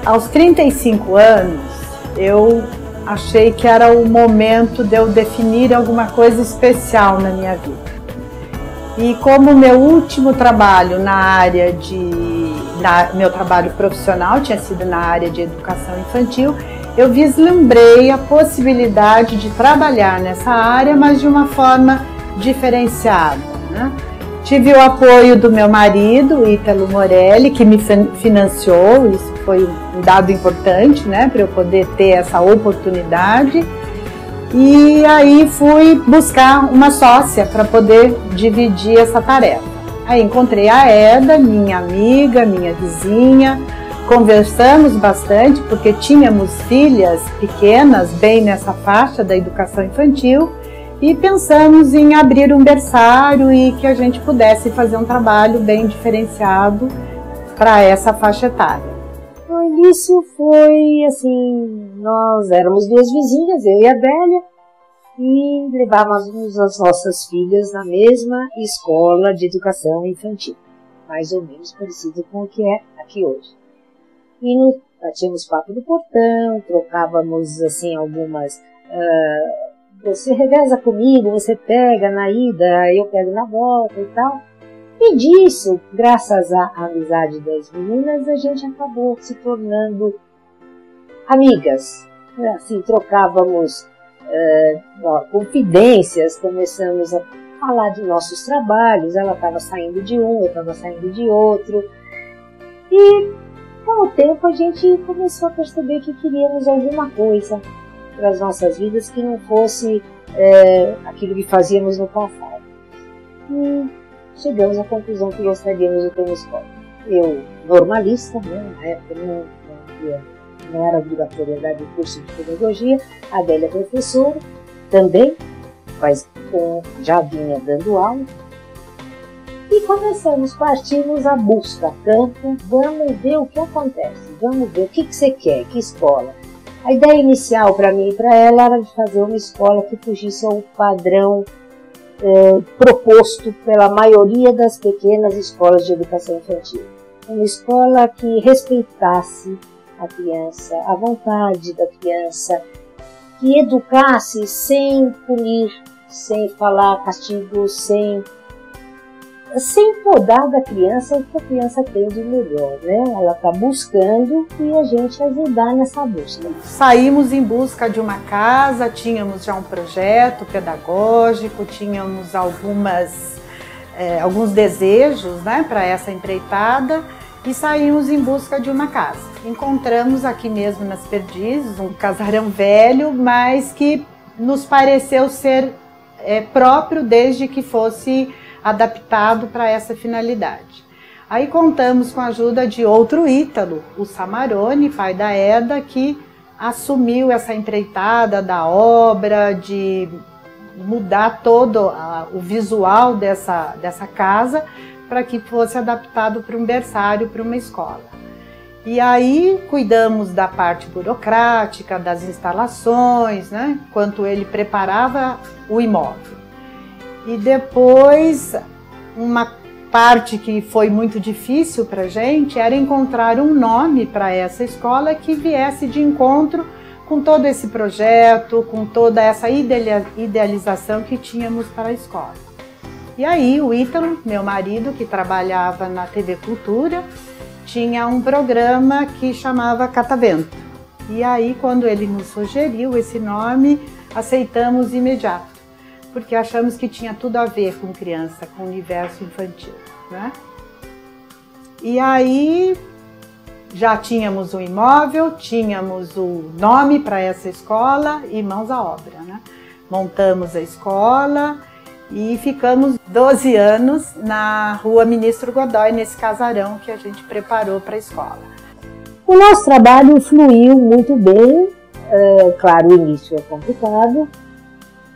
Aos 35 anos, eu achei que era o momento de eu definir alguma coisa especial na minha vida. E como meu último trabalho meu trabalho profissional tinha sido na área de educação infantil, eu vislumbrei a possibilidade de trabalhar nessa área, mas de uma forma diferenciada, né? Tive o apoio do meu marido, Ítalo Morelli, que me financiou. Isso foi um dado importante, né, para eu poder ter essa oportunidade. E aí fui buscar uma sócia para poder dividir essa tarefa. Aí encontrei a Eda, minha amiga, minha vizinha, conversamos bastante porque tínhamos filhas pequenas bem nessa faixa da educação infantil e pensamos em abrir um berçário e que a gente pudesse fazer um trabalho bem diferenciado para essa faixa etária. No início foi assim, nós éramos duas vizinhas, eu e a Adélia, e levávamos as nossas filhas na mesma escola de educação infantil, mais ou menos parecido com o que é aqui hoje. E tínhamos papo no portão, trocávamos assim algumas... você reveza comigo, você pega na ida, eu pego na volta e tal. E disso, graças à amizade das meninas, a gente acabou se tornando amigas. Assim, trocávamos confidências, começamos a falar de nossos trabalhos, ela estava saindo de um, eu estava saindo de outro. E com o tempo a gente começou a perceber que queríamos alguma coisa para as nossas vidas que não fosse aquilo que fazíamos no passado. E chegamos à conclusão que gostaríamos de ter uma escola. Eu, normalista, né, na época não era obrigatoriedade do curso de pedagogia, a Adélia é professora, também, mas já vinha dando aula. E partimos à busca, campo, vamos ver o que acontece, vamos ver o que você quer, que escola. A ideia inicial para mim e para ela era de fazer uma escola que fugisse ao padrão proposto pela maioria das pequenas escolas de educação infantil. Uma escola que respeitasse a criança, a vontade da criança, que educasse sem punir, sem falar castigo, sem podar da criança o que a criança tem de melhor, né? Ela está buscando e a gente ajudar nessa busca. Saímos em busca de uma casa, tínhamos já um projeto pedagógico, tínhamos alguns desejos, né, para essa empreitada e saímos em busca de uma casa. Encontramos aqui mesmo nas Perdizes um casarão velho, mas que nos pareceu ser próprio desde que fosse adaptado para essa finalidade. Aí contamos com a ajuda de outro Ítalo, o Samarone, pai da Eda, que assumiu essa empreitada da obra, de mudar todo o visual dessa casa para que fosse adaptado para um berçário, para uma escola. E aí cuidamos da parte burocrática, das instalações, né, enquanto ele preparava o imóvel. E depois, uma parte que foi muito difícil para a gente era encontrar um nome para essa escola que viesse de encontro com todo esse projeto, com toda essa idealização que tínhamos para a escola. E aí o Ítalo, meu marido, que trabalhava na TV Cultura, tinha um programa que chamava Catavento. E aí, quando ele nos sugeriu esse nome, aceitamos imediato, porque achamos que tinha tudo a ver com criança, com o universo infantil, né? E aí já tínhamos o imóvel, tínhamos o nome para essa escola e mãos à obra, né? Montamos a escola e ficamos 12 anos na Rua Ministro Godói, nesse casarão que a gente preparou para a escola. O nosso trabalho fluiu muito bem, claro, o início é complicado,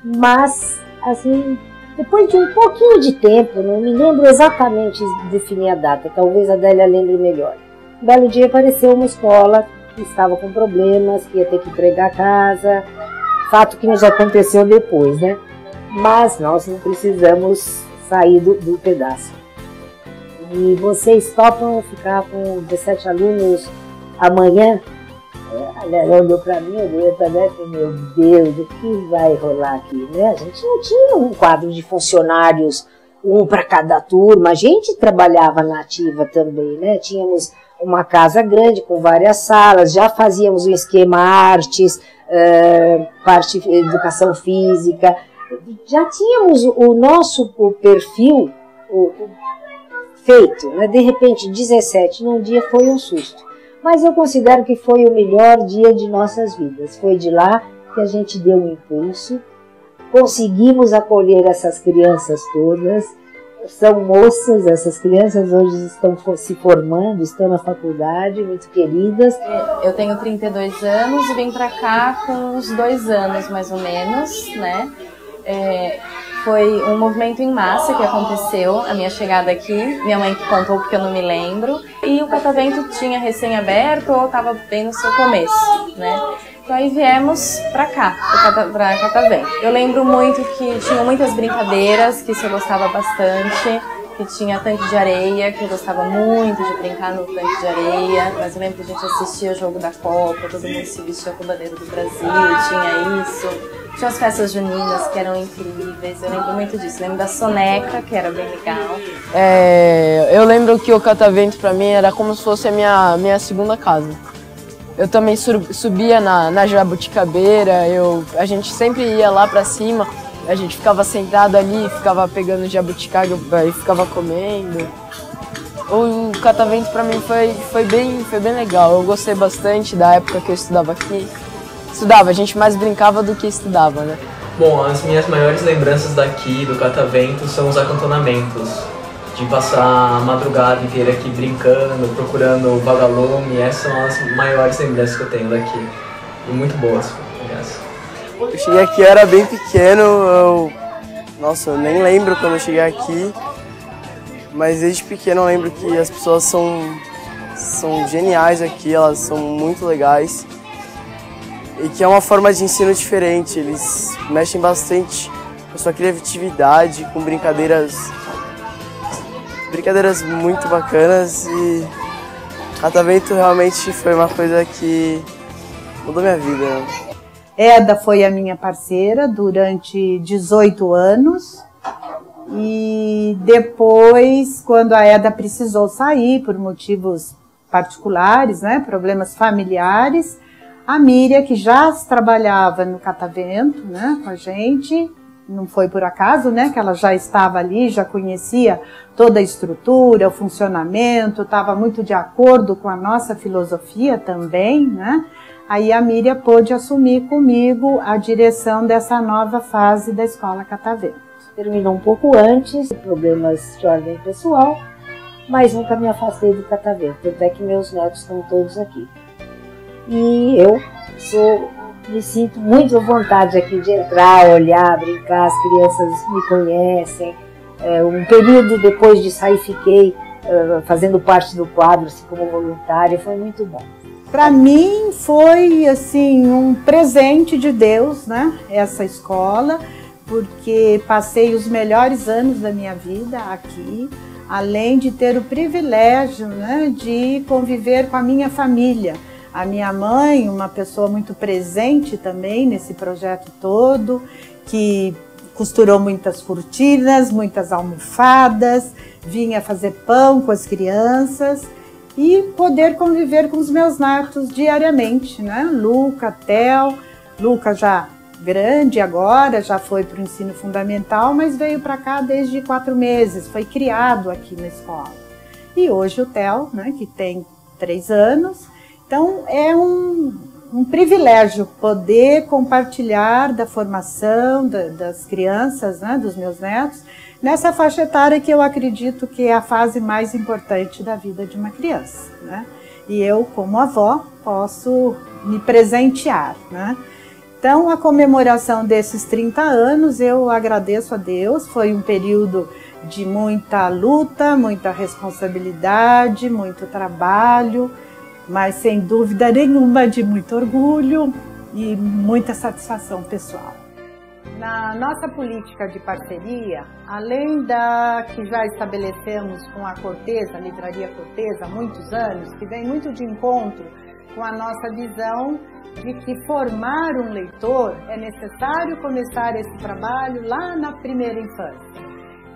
mas assim, depois de um pouquinho de tempo, não me lembro exatamente definir a data, talvez a Adélia lembre melhor. Um belo dia apareceu uma escola que estava com problemas, que ia ter que entregar a casa, fato que nos aconteceu depois, né? Mas nós não precisamos sair do pedaço. E vocês topam ficar com 17 alunos amanhã, ela olhou para mim, olhou para mim e falou, meu Deus, o que vai rolar aqui, né? A gente não tinha um quadro de funcionários, um para cada turma, a gente trabalhava na ativa também, né? Tínhamos uma casa grande com várias salas, já fazíamos um esquema artes, parte educação física, já tínhamos o nosso perfil feito, né? De repente 17 num dia foi um susto, mas eu considero que foi o melhor dia de nossas vidas, foi de lá que a gente deu um impulso, conseguimos acolher essas crianças todas, são moças, essas crianças hoje estão se formando, estão na faculdade, muito queridas. Eu tenho 32 anos e vim para cá com uns 2 anos, mais ou menos, né? Foi um movimento em massa que aconteceu, a minha chegada aqui, minha mãe que contou porque eu não me lembro, e o Catavento tinha recém-aberto ou estava bem no seu começo, né? Então aí viemos pra cá, pra Catavento. Eu lembro muito que tinha muitas brincadeiras, que isso eu gostava bastante, que tinha tanque de areia, que eu gostava muito de brincar no tanque de areia, mas eu lembro que a gente assistia o jogo da Copa, todo mundo se vestia com a bandeira do Brasil, tinha isso. Tinha as festas juninas que eram incríveis, eu lembro muito disso. Eu lembro da soneca, que era bem legal. Eu lembro que o Catavento pra mim era como se fosse a minha segunda casa. Eu também subia na jabuticabeira, a gente sempre ia lá pra cima, a gente ficava sentado ali, ficava pegando jabuticaba e ficava comendo. O Catavento pra mim foi bem legal, eu gostei bastante da época que eu estudava aqui. A gente mais brincava do que estudava, né? Bom, as minhas maiores lembranças daqui, do Catavento, são os acantonamentos. De passar a madrugada inteira aqui brincando, procurando vagalume, essas são as maiores lembranças que eu tenho daqui. E muito boas, aliás. Eu cheguei aqui, eu era bem pequeno, nossa, eu nem lembro quando eu cheguei aqui, mas desde pequeno eu lembro que as pessoas são geniais aqui, elas são muito legais. E que é uma forma de ensino diferente, eles mexem bastante com a sua criatividade, com brincadeiras muito bacanas, e Catavento realmente foi uma coisa que mudou minha vida. Eda foi a minha parceira durante 18 anos e depois, quando a Eda precisou sair por motivos particulares, né, problemas familiares, a Miriam, que já trabalhava no Catavento, né, com a gente, não foi por acaso, né, que ela já estava ali, já conhecia toda a estrutura, o funcionamento, estava muito de acordo com a nossa filosofia também, né? Aí a Miriam pôde assumir comigo a direção dessa nova fase da Escola Catavento. Terminou um pouco antes, problemas de ordem pessoal, mas nunca me afastei do Catavento, até que meus netos estão todos aqui. E eu me sinto muito à vontade aqui de entrar, olhar, brincar, as crianças me conhecem. Um período depois de sair fiquei fazendo parte do quadro, assim, como voluntária, foi muito bom. Para mim foi assim um presente de Deus, né, essa escola, porque passei os melhores anos da minha vida aqui, além de ter o privilégio, né, de conviver com a minha família. A minha mãe, uma pessoa muito presente também nesse projeto todo, que costurou muitas cortinas, muitas almofadas, vinha fazer pão com as crianças e poder conviver com os meus netos diariamente, né? Luca, Theo, Luca já grande agora, já foi para o ensino fundamental, mas veio para cá desde 4 meses, foi criado aqui na escola. E hoje o Theo, né, que tem 3 anos, então é um privilégio poder compartilhar da formação das crianças, né, dos meus netos, nessa faixa etária que eu acredito que é a fase mais importante da vida de uma criança, né? E eu, como avó, posso me presentear, né? Então, a comemoração desses 30 anos, eu agradeço a Deus, foi um período de muita luta, muita responsabilidade, muito trabalho, mas sem dúvida nenhuma de muito orgulho e muita satisfação pessoal. Na nossa política de parceria, além da que já estabelecemos com a Cortez, a Livraria Cortez, há muitos anos, que vem muito de encontro com a nossa visão de que formar um leitor é necessário começar esse trabalho lá na primeira infância.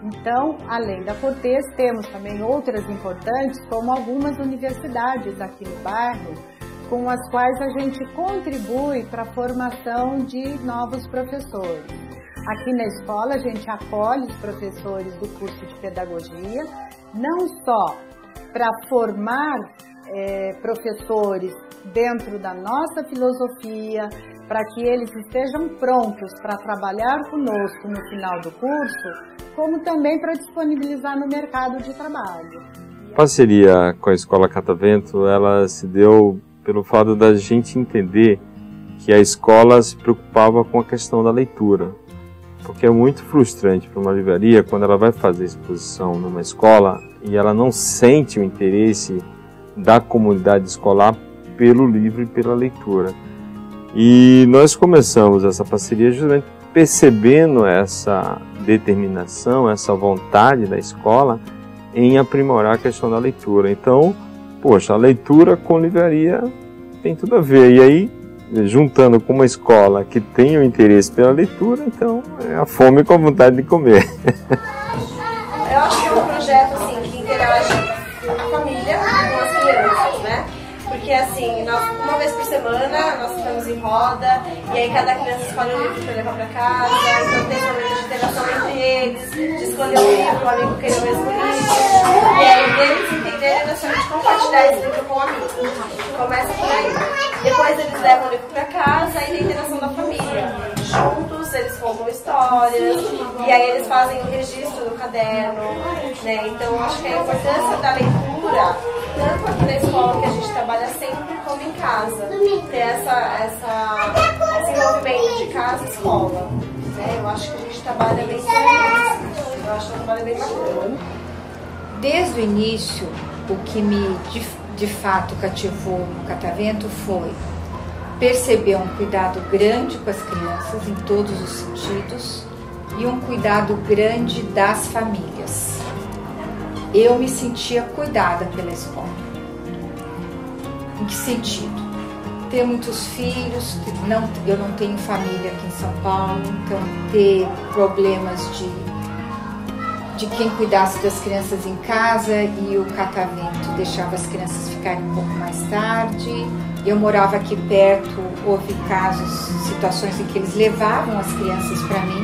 Então, além da Cortez, temos também outras importantes, como algumas universidades aqui no bairro, com as quais a gente contribui para a formação de novos professores. Aqui na escola a gente acolhe os professores do curso de pedagogia, não só para formar professores dentro da nossa filosofia, para que eles estejam prontos para trabalhar conosco no final do curso, como também para disponibilizar no mercado de trabalho. A parceria com a Escola Catavento, ela se deu pelo fato da gente entender que a escola se preocupava com a questão da leitura. Porque é muito frustrante para uma livraria quando ela vai fazer exposição numa escola e ela não sente o interesse da comunidade escolar pelo livro e pela leitura. E nós começamos essa parceria justamente percebendo essa determinação, essa vontade da escola em aprimorar a questão da leitura. Então, poxa, a leitura com livraria tem tudo a ver. E aí, juntando com uma escola que tem o interesse pela leitura, então é a fome com a vontade de comer. Eu acho que é um projeto assim, que interage a família com as crianças, né? Porque assim, uma vez por semana nós ficamos em roda e aí cada criança escolhe um livro para levar para casa, então tem momentos de interação entre eles, de escolher um livro, o amigo querer o mesmo livro, e aí eles entenderem a noção de compartilhar esse livro com o amigo. Começa por aí. Depois eles levam o livro para casa e tem a interação da família. Juntos eles contam histórias e aí eles fazem o registro do caderno, né? Então eu acho que a importância da leitura, tanto aqui na escola que a gente trabalha sempre, como em casa, ter esse envolvimento de casa e escola, né? Eu acho que a gente trabalha bem certo. Eu acho que trabalha bem bacana. Desde o início, o que me de fato cativou no Catavento foi perceber um cuidado grande com as crianças em todos os sentidos e um cuidado grande das famílias. Eu me sentia cuidada pela escola. Em que sentido? Ter muitos filhos, eu não tenho família aqui em São Paulo, então ter problemas de quem cuidasse das crianças em casa e o Catavento deixava as crianças ficarem um pouco mais tarde. Eu morava aqui perto, houve casos, situações em que eles levavam as crianças para mim.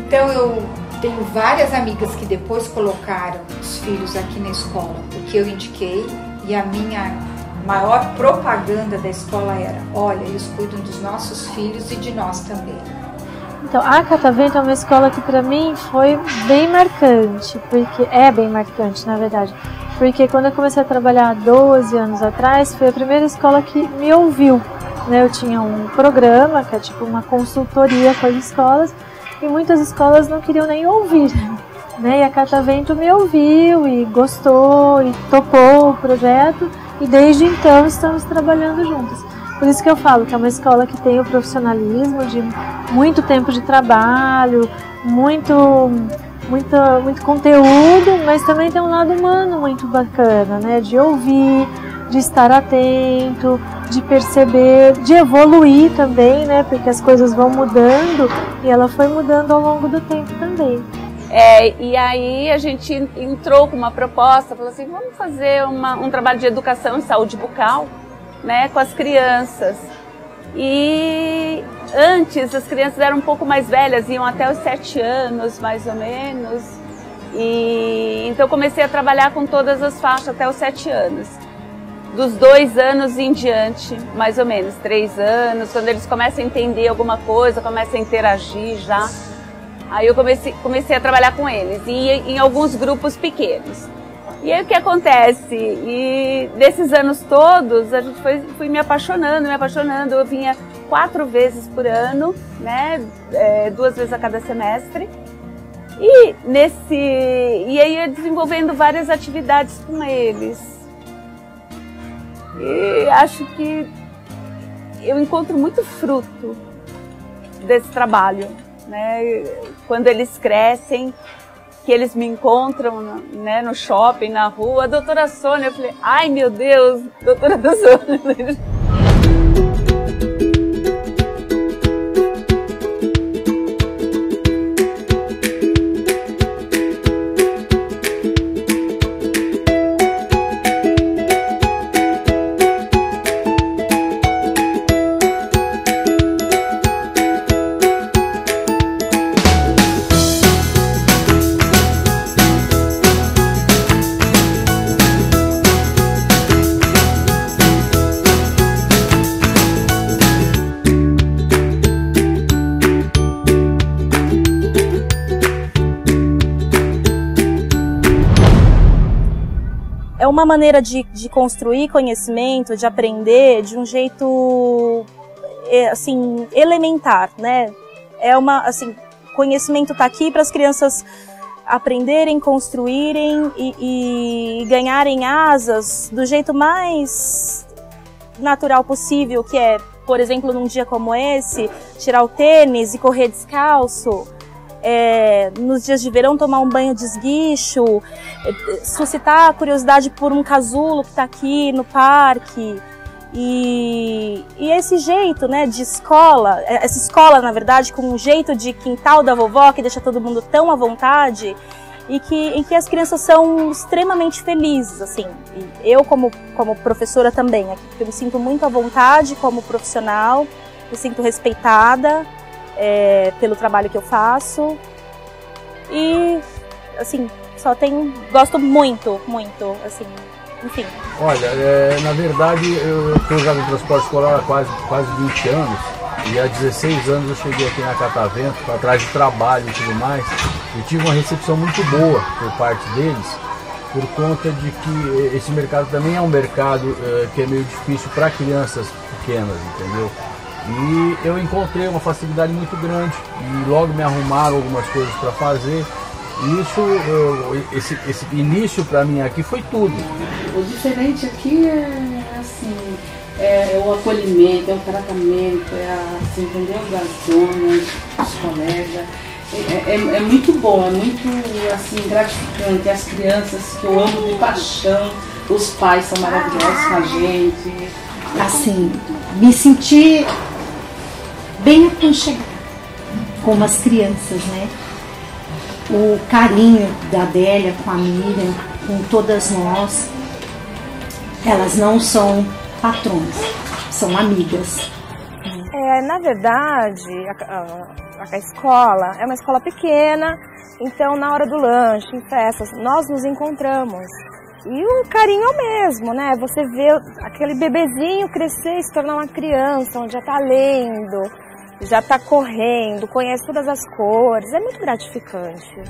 Então eu tenho várias amigas que depois colocaram os filhos aqui na escola, porque eu indiquei, e a minha maior propaganda da escola era: olha, eles cuidam dos nossos filhos e de nós também. Então, a Catavento é uma escola que para mim foi bem marcante, porque é bem marcante, na verdade, porque quando eu comecei a trabalhar há 12 anos atrás, foi a primeira escola que me ouviu, né? Eu tinha um programa, que é tipo uma consultoria com as escolas, e muitas escolas não queriam nem ouvir, né? E a Catavento me ouviu e gostou e topou o projeto, e desde então estamos trabalhando juntos. Por isso que eu falo que é uma escola que tem o profissionalismo de muito tempo de trabalho, muito conteúdo, mas também tem um lado humano muito bacana, né? De ouvir, de estar atento, de perceber, de evoluir também, né? Porque as coisas vão mudando e ela foi mudando ao longo do tempo também. E aí a gente entrou com uma proposta, falou assim, vamos fazer um trabalho de educação em saúde bucal, né, com as crianças. E antes as crianças eram um pouco mais velhas, iam até os 7 anos mais ou menos, e então comecei a trabalhar com todas as faixas até os 7 anos, dos 2 anos em diante, mais ou menos 3 anos, quando eles começam a entender alguma coisa, começam a interagir já, aí eu comecei a trabalhar com eles, e em alguns grupos pequenos. E aí o que acontece? E desses anos todos, a gente fui me apaixonando, eu vinha 4 vezes por ano, né? 2 vezes a cada semestre. E aí eu desenvolvendo várias atividades com eles. E acho que eu encontro muito fruto desse trabalho, né? Quando eles crescem, que eles me encontram, né, no shopping, na rua, doutora Sônia, eu falei, ai meu Deus, doutora Sônia. É uma maneira de construir conhecimento, de aprender de um jeito, assim, elementar, né? Conhecimento está aqui para as crianças aprenderem, construírem e ganharem asas do jeito mais natural possível, que é, por exemplo, num dia como esse, tirar o tênis e correr descalço. Nos dias de verão tomar um banho de esguicho, suscitar a curiosidade por um casulo que está aqui no parque e esse jeito, né, de escola, essa escola na verdade com um jeito de quintal da vovó que deixa todo mundo tão à vontade em que as crianças são extremamente felizes, assim. E eu como professora também, eu me sinto muito à vontade como profissional, me sinto respeitada pelo trabalho que eu faço e, assim, gosto muito, assim, enfim. Olha, na verdade eu estou já no transporte escolar há quase 20 anos e há 16 anos eu cheguei aqui na Catavento para trás de trabalho e tudo mais e tive uma recepção muito boa por parte deles por conta de que esse mercado também é um mercado que é meio difícil para crianças pequenas, entendeu? E eu encontrei uma facilidade muito grande e logo me arrumaram algumas coisas para fazer. E esse início para mim aqui foi tudo. O diferente aqui é o acolhimento, é o tratamento, assim, entendeu? Das donas, dos colegas. É muito bom, é muito assim, gratificante. As crianças que eu amo de paixão, os pais são maravilhosos com a gente. Assim, me senti bem aconchegada com as crianças, né? O carinho da Adélia com a Miriam, com todas nós, elas não são patronas, são amigas. Na verdade, a escola é uma escola pequena, então na hora do lanche, em festas, nós nos encontramos. E o carinho é o mesmo, né? Você vê aquele bebezinho crescer e se tornar uma criança, onde já está lendo, já está correndo, conhece todas as cores, é muito gratificante.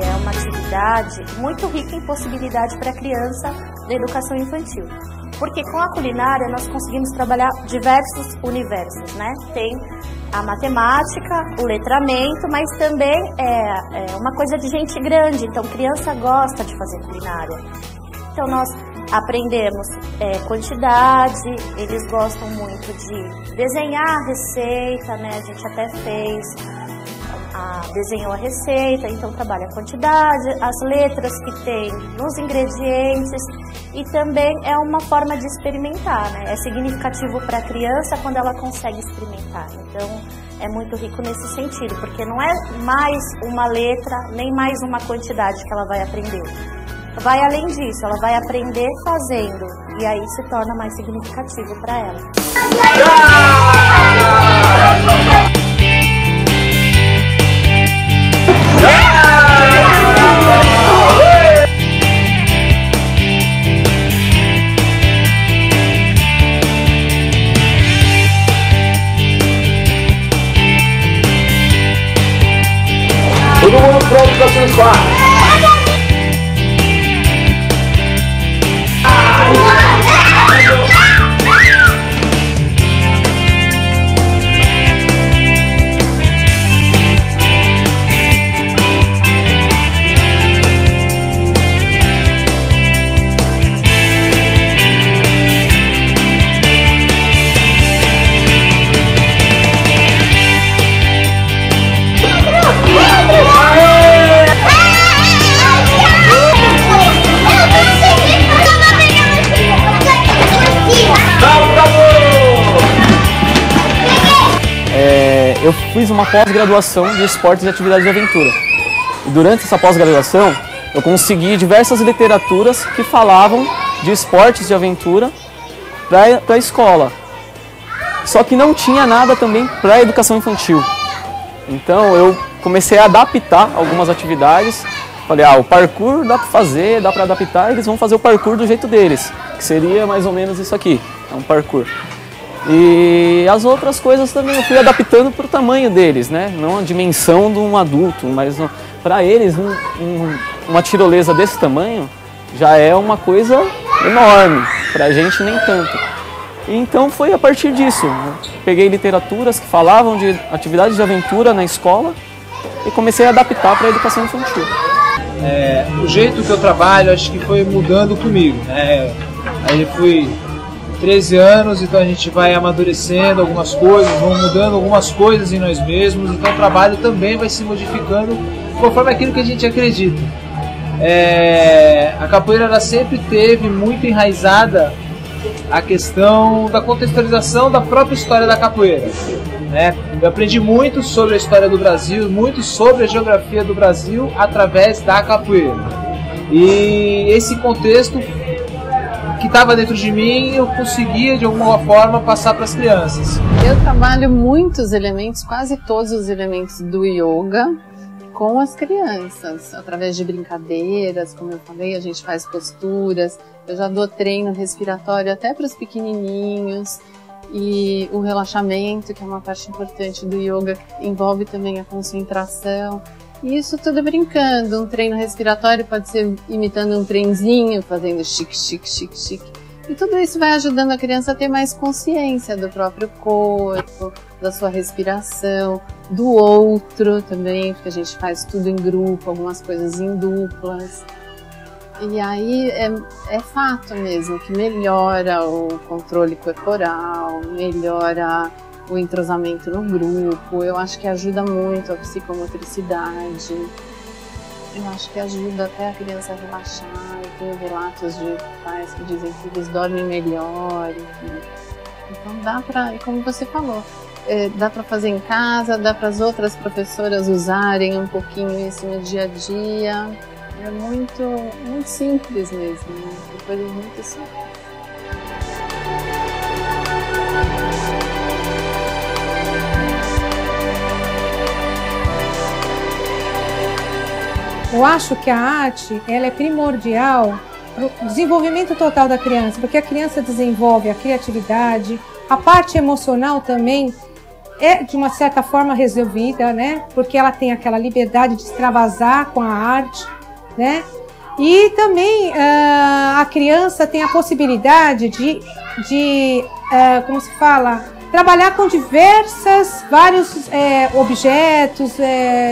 É uma atividade muito rica em possibilidade para a criança da educação infantil. Porque com a culinária nós conseguimos trabalhar diversos universos, né? Tem a matemática, o letramento, mas também é uma coisa de gente grande, então criança gosta de fazer culinária. Então nós aprendemos quantidade, eles gostam muito de desenhar a receita, né? A gente até desenhou a receita, então trabalha a quantidade, as letras que tem nos ingredientes e também é uma forma de experimentar, né? É significativo para a criança quando ela consegue experimentar, então é muito rico nesse sentido, porque não é mais uma letra, nem mais uma quantidade que ela vai aprender. Vai além disso, ela vai aprender fazendo e aí se torna mais significativo para ela. Todo mundo pronto para surfar? fiz uma pós-graduação de esportes e atividades de aventura. E durante essa pós-graduação, eu consegui diversas literaturas que falavam de esportes de aventura para a escola. Só que não tinha nada também para a educação infantil. Então eu comecei a adaptar algumas atividades. Falei, o parkour dá para fazer, dá para adaptar, eles vão fazer o parkour do jeito deles, que seria mais ou menos isso aqui, é um parkour. E as outras coisas também eu fui adaptando para o tamanho deles, né? Não a dimensão de um adulto, mas para eles uma tirolesa desse tamanho já é uma coisa enorme, para a gente nem tanto. E então foi a partir disso, né? Peguei literaturas que falavam de atividades de aventura na escola e comecei a adaptar para a educação infantil. O jeito que eu trabalho acho que foi mudando comigo, né? Aí eu fui 13 anos, então a gente vai amadurecendo algumas coisas, vão mudando algumas coisas em nós mesmos, então o trabalho também vai se modificando conforme aquilo que a gente acredita. A capoeira ela sempre teve muito enraizada a questão da contextualização da própria história da capoeira, né? Eu aprendi muito sobre a história do Brasil, muito sobre a geografia do Brasil através da capoeira. E esse contexto que estava dentro de mim, eu conseguia de alguma forma passar para as crianças. Eu trabalho muitos elementos, quase todos os elementos do yoga com as crianças, através de brincadeiras, como eu falei, a gente faz posturas, eu já dou treino respiratório até para os pequenininhos, e o relaxamento, que é uma parte importante do yoga, envolve também a concentração. E isso tudo brincando. Um treino respiratório pode ser imitando um trenzinho, fazendo chique, chique, chique, chique. E tudo isso vai ajudando a criança a ter mais consciência do próprio corpo, da sua respiração, do outro também, porque a gente faz tudo em grupo, algumas coisas em duplas. E aí é fato mesmo que melhora o controle corporal, melhora o entrosamento no grupo. Eu acho que ajuda muito a psicomotricidade. Eu acho que ajuda até a criança a relaxar. Eu tenho relatos de pais que dizem que eles dormem melhor. Então dá pra, como você falou, dá pra fazer em casa, dá para as outras professoras usarem um pouquinho isso no dia a dia. É muito simples mesmo, né? É coisa muito simples. Eu acho que a arte ela é primordial para o desenvolvimento total da criança, porque a criança desenvolve a criatividade, a parte emocional também é de uma certa forma resolvida, né? Porque ela tem aquela liberdade de extravasar com a arte, né? E também a criança tem a possibilidade de como se fala, trabalhar com vários objetos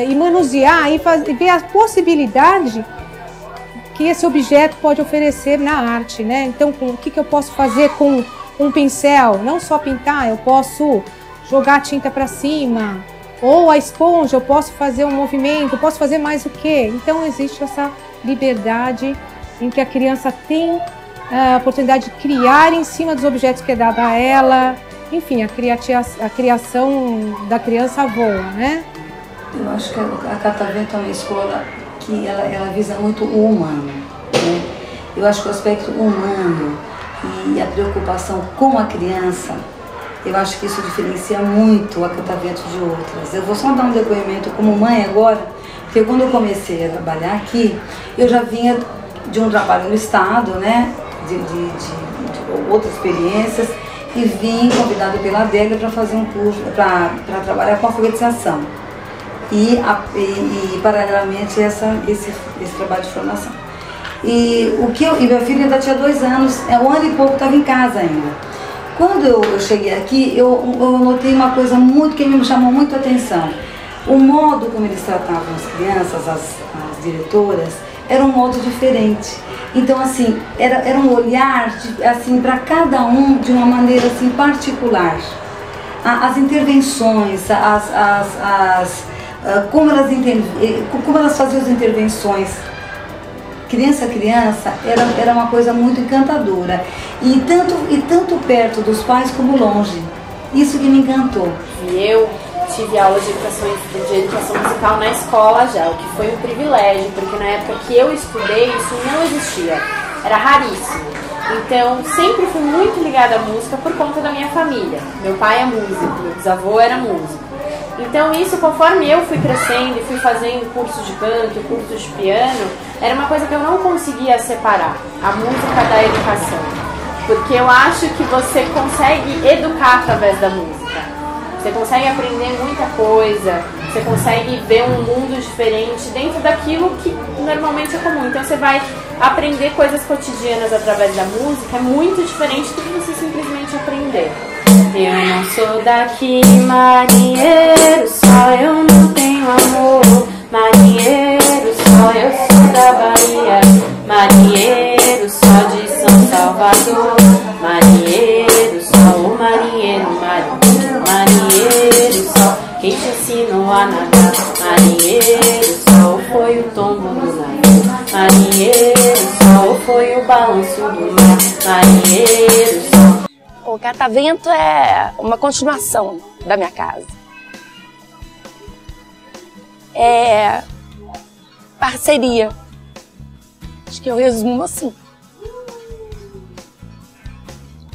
e manusear e ver a possibilidade que esse objeto pode oferecer na arte, né? Então, o que eu posso fazer com um pincel? Não só pintar, eu posso jogar tinta para cima, ou a esponja, eu posso fazer um movimento, eu posso fazer mais o quê? Então, existe essa liberdade em que a criança tem a oportunidade de criar em cima dos objetos que é dado a ela. Enfim, a criação da criança voa, né? Eu acho que a Catavento é uma escola que ela visa muito o humano, né? Eu acho que o aspecto humano e a preocupação com a criança, eu acho que isso diferencia muito a Catavento de outras. Eu vou só dar um depoimento como mãe agora, porque quando eu comecei a trabalhar aqui, eu já vinha de um trabalho no estado, né? De outras experiências, e vim convidado pela Adélia para fazer um curso, para trabalhar com alfabetização e paralelamente esse trabalho de formação. E meu filho ainda tinha 2 anos, 1 ano e pouco, estava em casa ainda. Quando eu cheguei aqui, eu notei uma coisa que me chamou muito a atenção. O modo como eles tratavam as crianças, as diretoras, era um modo diferente. Então, assim, era um olhar assim, para cada um de uma maneira assim, particular. As intervenções, como elas faziam as intervenções, criança a criança, era uma coisa muito encantadora. E tanto perto dos pais como longe. Isso que me encantou. E eu tive aula de educação musical na escola já, o que foi um privilégio, porque na época que eu estudei isso não existia, era raríssimo. Então sempre fui muito ligada à música por conta da minha família. Meu pai é músico, meu bisavô era músico. Então isso, conforme eu fui crescendo e fui fazendo cursos de canto, cursos de piano, era uma coisa que eu não conseguia separar, a música da educação. Porque eu acho que você consegue educar através da música. Você consegue aprender muita coisa, você consegue ver um mundo diferente dentro daquilo que normalmente é comum. Então você vai aprender coisas cotidianas através da música, é muito diferente do que você simplesmente aprender. Eu não sou daqui, marinheiro, só eu não tenho amor. Marinheiro, só eu sou da Bahia. Marinheiro, só de São Salvador. Marinheiro, só o marinheiro, marinheiro, só quem te ensinou a nadar. Marinheiro, só foi o tombo do navio. Marinheiro, só foi o balanço do mar. Marinheiro, só. O Catavento é uma continuação da minha casa. É parceria. Acho que eu resumo assim.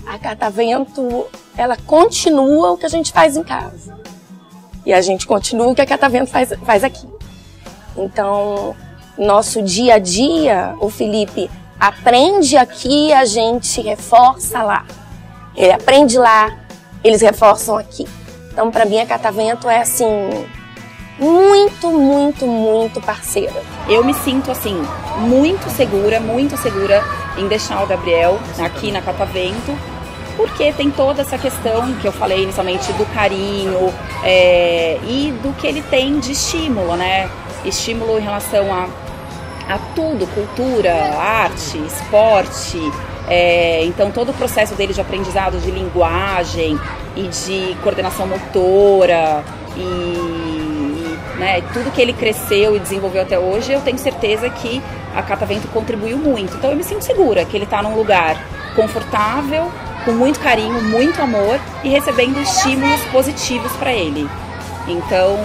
A Catavento, ela continua o que a gente faz em casa. E a gente continua o que a Catavento faz aqui. Então, nosso dia a dia, o Felipe aprende aqui, a gente reforça lá. Ele aprende lá, eles reforçam aqui. Então, para mim, a Catavento é, assim, muito, muito, muito parceira. Eu me sinto, assim, muito segura em deixar o Gabriel aqui na Catavento, porque tem toda essa questão que eu falei inicialmente do carinho e do que ele tem de estímulo, né? Estímulo em relação a tudo, cultura, arte, esporte. Então todo o processo dele de aprendizado de linguagem e de coordenação motora e né, tudo que ele cresceu e desenvolveu até hoje, eu tenho certeza que a Catavento contribuiu muito. Então eu me sinto segura que ele está num lugar confortável, com muito carinho, muito amor e recebendo estímulos positivos para ele. Então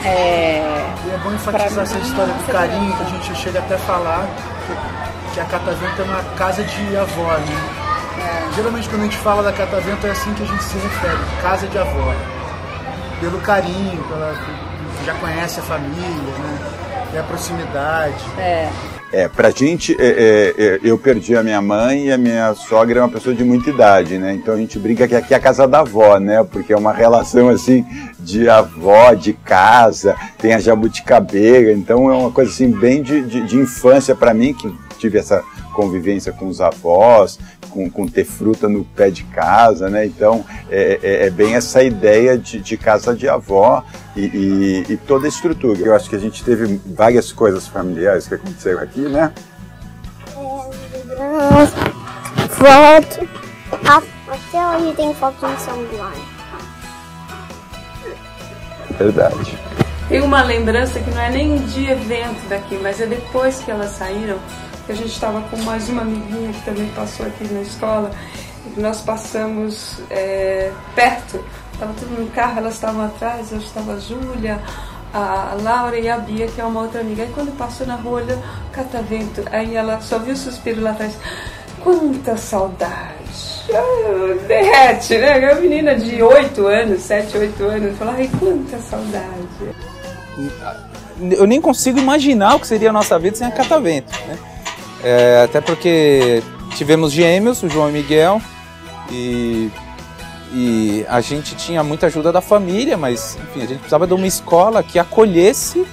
E é bom enfatizar essa história do carinho, que a gente chega até a falar que a Catavento é uma casa de avó, né? Geralmente quando a gente fala da Catavento é assim que a gente se refere, casa de avó. Pelo carinho, já conhece a família, né? E a proximidade. Pra gente, eu perdi a minha mãe e a minha sogra é uma pessoa de muita idade, né? Então a gente brinca que aqui é a casa da avó, né? Porque é uma relação assim de avó, de casa, tem a jabuticabeira, então é uma coisa assim bem de infância para mim, que tive essa convivência com os avós, com ter fruta no pé de casa, né? Então é bem essa ideia de casa de avó e toda a estrutura. Eu acho que a gente teve várias coisas familiares que aconteceram aqui, né? Foto. Até hoje tem foto em São Blas. Verdade. Tem uma lembrança que não é nem de evento daqui, mas é depois que elas saíram, que a gente estava com mais uma amiguinha que também passou aqui na escola, e nós passamos perto, estava tudo no carro, elas estavam atrás, eu estava a Júlia, a Laura e a Bia, que é uma outra amiga. Aí quando passou na rua, olhou Catavento, aí ela só viu o suspiro lá atrás. Quanta saudade! Derrete, né? Uma menina de 8 anos, 7, 8 anos, fala, ai, quanta saudade! Eu nem consigo imaginar o que seria a nossa vida sem a Catavento, né? Até porque tivemos gêmeos, o João e o Miguel, e a gente tinha muita ajuda da família, mas enfim, a gente precisava de uma escola que acolhesse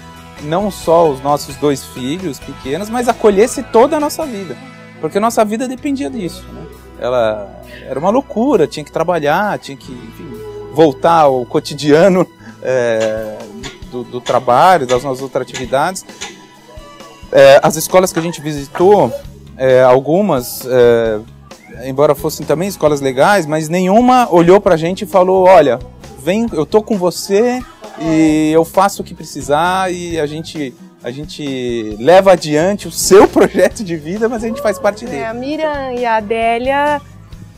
não só os nossos 2 filhos pequenos, mas acolhesse toda a nossa vida, porque a nossa vida dependia disso, né? Ela era uma loucura, tinha que trabalhar, tinha que, enfim, voltar ao cotidiano do trabalho, das nossas outras atividades. As escolas que a gente visitou, algumas, embora fossem também escolas legais, mas nenhuma olhou pra gente e falou, olha, vem, eu tô com você e eu faço o que precisar, e a gente leva adiante o seu projeto de vida, mas a gente faz parte dele. A Miriam e a Adélia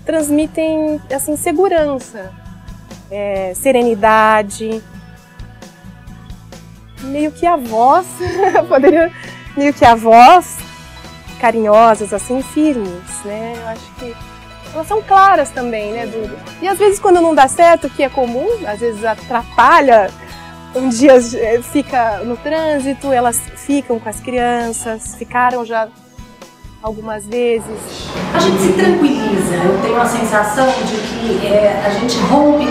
transmitem, assim, segurança. serenidade, meio que avós, carinhosas, assim, firmes, né? Eu acho que elas são claras também, né, Dudu? E às vezes quando não dá certo, o que é comum, às vezes atrapalha, um dia fica no trânsito, elas ficam com as crianças, ficaram já algumas vezes. A gente se tranquiliza, eu tenho a sensação de que a gente rompe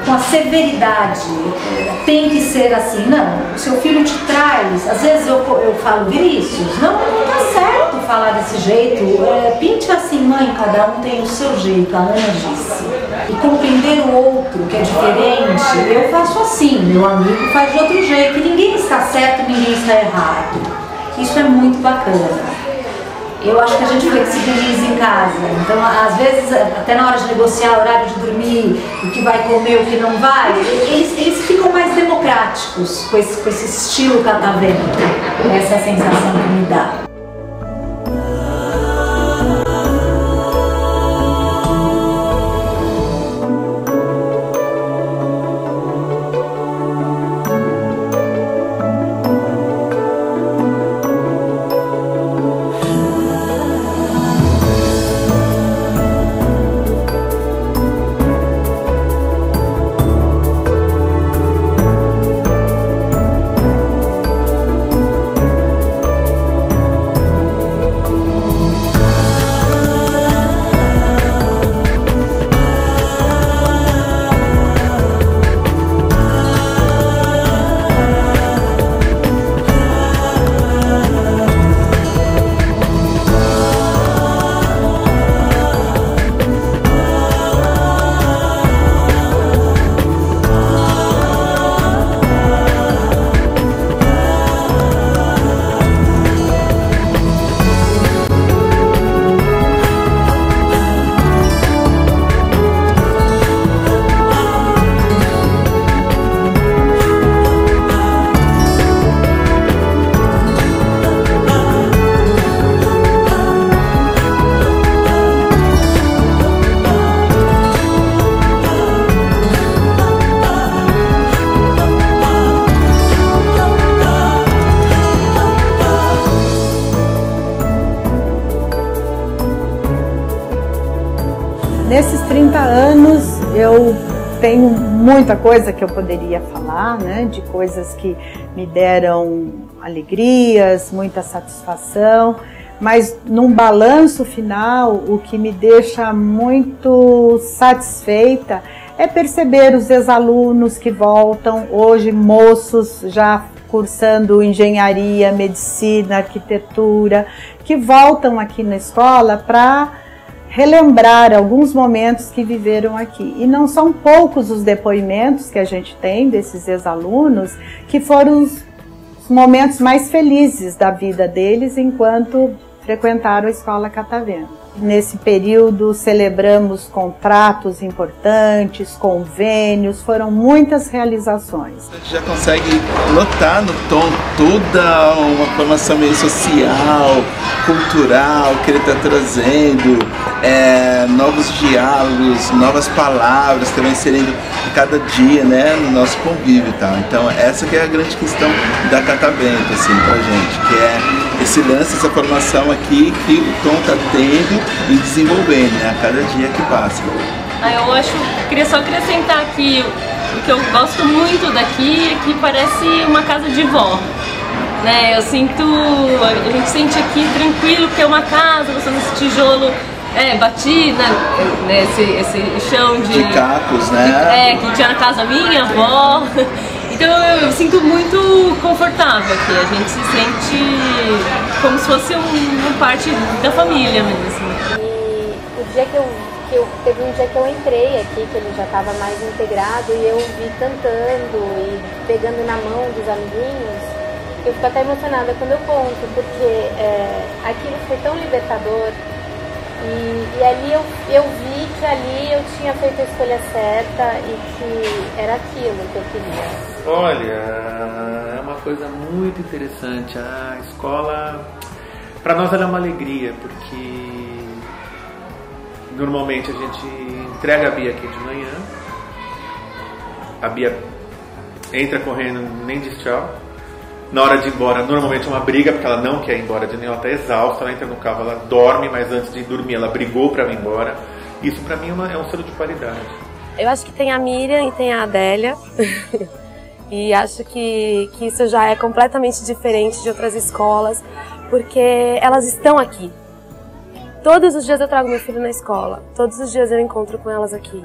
com a severidade, tem que ser assim, não, o seu filho te traz, às vezes eu falo, Vinícius, não tá certo falar desse jeito, pinte assim, mãe, cada um tem o seu jeito, a Ana disse, e compreender o outro, que é diferente, eu faço assim, meu amigo faz de outro jeito, e ninguém está certo, ninguém está errado, isso é muito bacana. Eu acho que a gente flexibiliza em casa, então às vezes até na hora de negociar o horário de dormir, o que vai comer, o que não vai, eles ficam mais democráticos com esse estilo catavento, essa é a sensação que me dá. Nesses 30 anos eu tenho muita coisa que eu poderia falar, né, de coisas que me deram alegrias, muita satisfação, mas num balanço final o que me deixa muito satisfeita é perceber os ex-alunos que voltam, hoje moços já cursando engenharia, medicina, arquitetura, que voltam aqui na escola para relembrar alguns momentos que viveram aqui. E não são poucos os depoimentos que a gente tem desses ex-alunos que foram os momentos mais felizes da vida deles enquanto frequentaram a Escola Catavento. Nesse período celebramos contratos importantes, convênios, foram muitas realizações. A gente já consegue notar no tom toda uma formação meio social, cultural que ele está trazendo, novos diálogos, novas palavras que vão inserindo a cada dia, né, no nosso convívio e tal. Então essa que é a grande questão da Catavento, assim, pra gente, que é esse lance, essa formação aqui que o Tom está tendo e desenvolvendo, né, a cada dia que passa. Eu queria só acrescentar aqui, o que eu gosto muito daqui é que parece uma casa de vó. Né, a gente sente aqui tranquilo, porque é uma casa, você nesse tijolo batido, né, esse chão de cacos, né? Que tinha na casa minha avó. Então eu sinto muito confortável aqui, a gente se sente como se fosse uma parte da família mesmo. E o dia teve um dia que eu entrei aqui, que ele já estava mais integrado, e eu vi cantando e pegando na mão dos amiguinhos. Eu fico até emocionada quando eu conto, porque aquilo foi tão libertador. E ali eu vi que ali eu tinha feito a escolha certa e que era aquilo que eu queria. Olha, é uma coisa muito interessante. A escola, para nós, ela é uma alegria, porque Normalmente a gente entrega a Bia aqui de manhã. A Bia entra correndo, nem diz tchau. Na hora de ir embora, normalmente é uma briga, porque ela não quer ir embora de nenhum, ela está exausta, ela entra no carro, ela dorme, mas antes de dormir ela brigou para ir embora. Isso para mim é um selo de qualidade. Eu acho que tem a Miriam e tem a Adélia. E acho que isso já é completamente diferente de outras escolas, porque elas estão aqui. Todos os dias eu trago meu filho na escola, todos os dias eu encontro com elas aqui.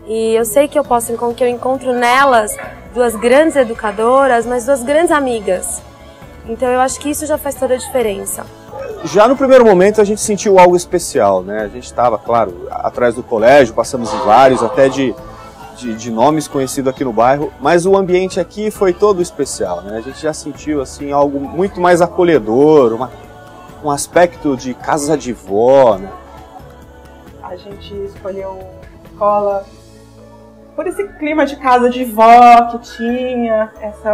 E eu sei que eu encontro nelas duas grandes educadoras, mas duas grandes amigas. Então eu acho que isso já faz toda a diferença. Já no primeiro momento a gente sentiu algo especial, né? A gente estava, claro, atrás do colégio, passamos em vários, até de nomes conhecidos aqui no bairro, mas o ambiente aqui foi todo especial, né? A gente já sentiu assim algo muito mais acolhedor, um aspecto de casa de vó, né? A gente escolheu escola por esse clima de casa de vó que tinha,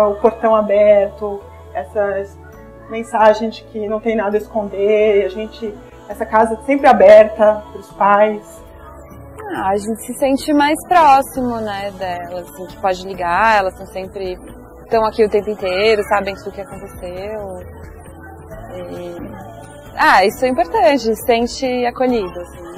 o portão aberto, essa mensagem de que não tem nada a esconder, essa casa sempre aberta para os pais. A gente se sente mais próximo, né, delas, a gente pode ligar, elas estão aqui o tempo inteiro, sabem tudo o que aconteceu. Isso é importante, se sente acolhido, assim.